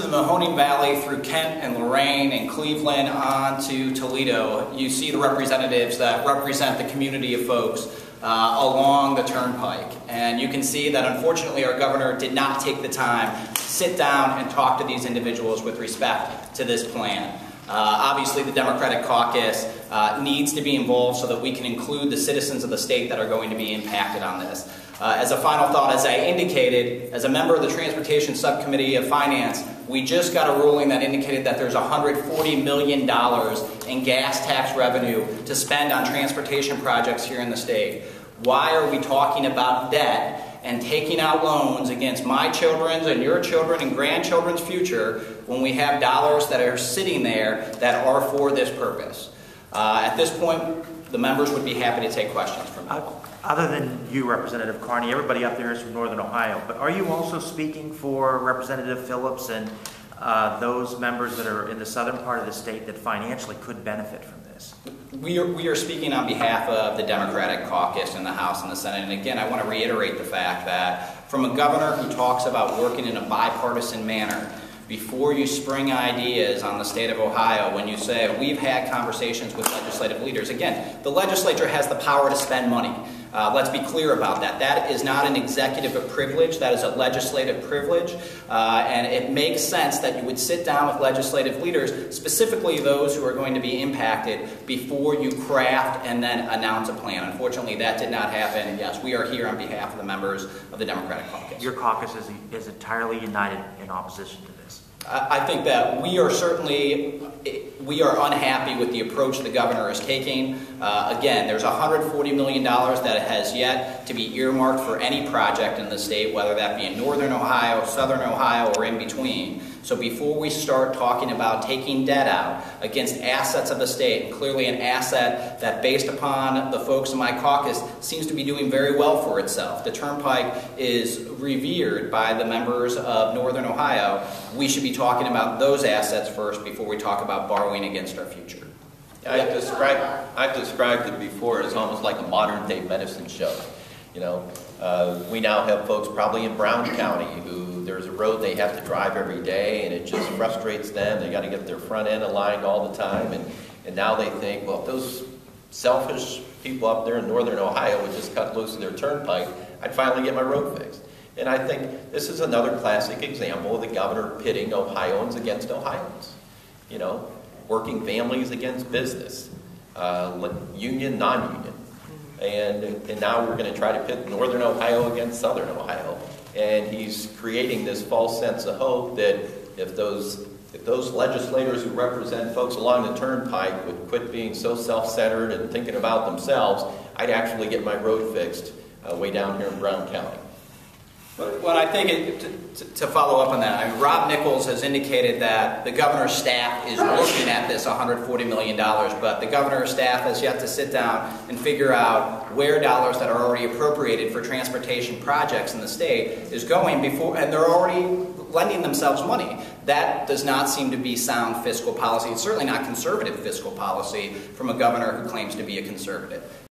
the Mahoning Valley through Kent and Lorain and Cleveland on to Toledo, you see the representatives that represent the community of folks along the Turnpike. And you can see that unfortunately our governor did not take the time to sit down and talk to these individuals with respect to this plan. Obviously the Democratic caucus needs to be involved so that we can include the citizens of the state that are going to be impacted on this. As a final thought, as I indicated, as a member of the Transportation Subcommittee of Finance, we just got a ruling that indicated that there's $140 million in gas tax revenue to spend on transportation projects here in the state. Why are we talking about debt and taking out loans against my children's and your children and grandchildren's future when we have dollars that are sitting there that are for this purpose? At this point, the members would be happy to take questions from you. Other than you, Representative Carney, everybody up there is from Northern Ohio, but are you also speaking for Representative Phillips and those members that are in the southern part of the state that financially could benefit from this? We are speaking on behalf of the Democratic caucus in the House and the Senate, and again, I want to reiterate the fact that from a governor who talks about working in a bipartisan manner, before you spring ideas on the state of Ohio, when you say, we've had conversations with legislative leaders, again, the legislature has the power to spend money. Let's be clear about that. That is not an executive privilege, that is a legislative privilege, and it makes sense that you would sit down with legislative leaders, specifically those who are going to be impacted, before you craft and then announce a plan. Unfortunately, that did not happen, and yes, we are here on behalf of the members of the Democratic caucus. Your caucus is entirely united in opposition to this. I think that we are unhappy with the approach the governor is taking. Again, there's $140 million that has yet to be earmarked for any project in the state, whether that be in Northern Ohio, Southern Ohio, or in between. So before we start talking about taking debt out against assets of the state, and clearly an asset that, based upon the folks in my caucus, seems to be doing very well for itself. The Turnpike is revered by the members of Northern Ohio. We should be talking about those assets first before we talk about borrowing against our future. I've described it before as almost like a modern-day medicine show. You know, we now have folks probably in Brown County who there's a road they have to drive every day, and it just frustrates them. They got to get their front end aligned all the time, and now they think, well, if those selfish people up there in Northern Ohio would just cut loose of their turnpike, I'd finally get my road fixed. And I think this is another classic example of the governor pitting Ohioans against Ohioans. You know, working families against business, union, non-union. And now we're going to try to pit Northern Ohio against Southern Ohio. And he's creating this false sense of hope that if those legislators who represent folks along the Turnpike would quit being so self-centered and thinking about themselves, I'd actually get my road fixed way down here in Brown County. Well, I think to follow up on that, I mean, Rob Nichols has indicated that the governor's staff is looking at this $140 million, but the governor's staff has yet to sit down and figure out where dollars that are already appropriated for transportation projects in the state is going before, and they're already lending themselves money. That does not seem to be sound fiscal policy. It's certainly not conservative fiscal policy from a governor who claims to be a conservative.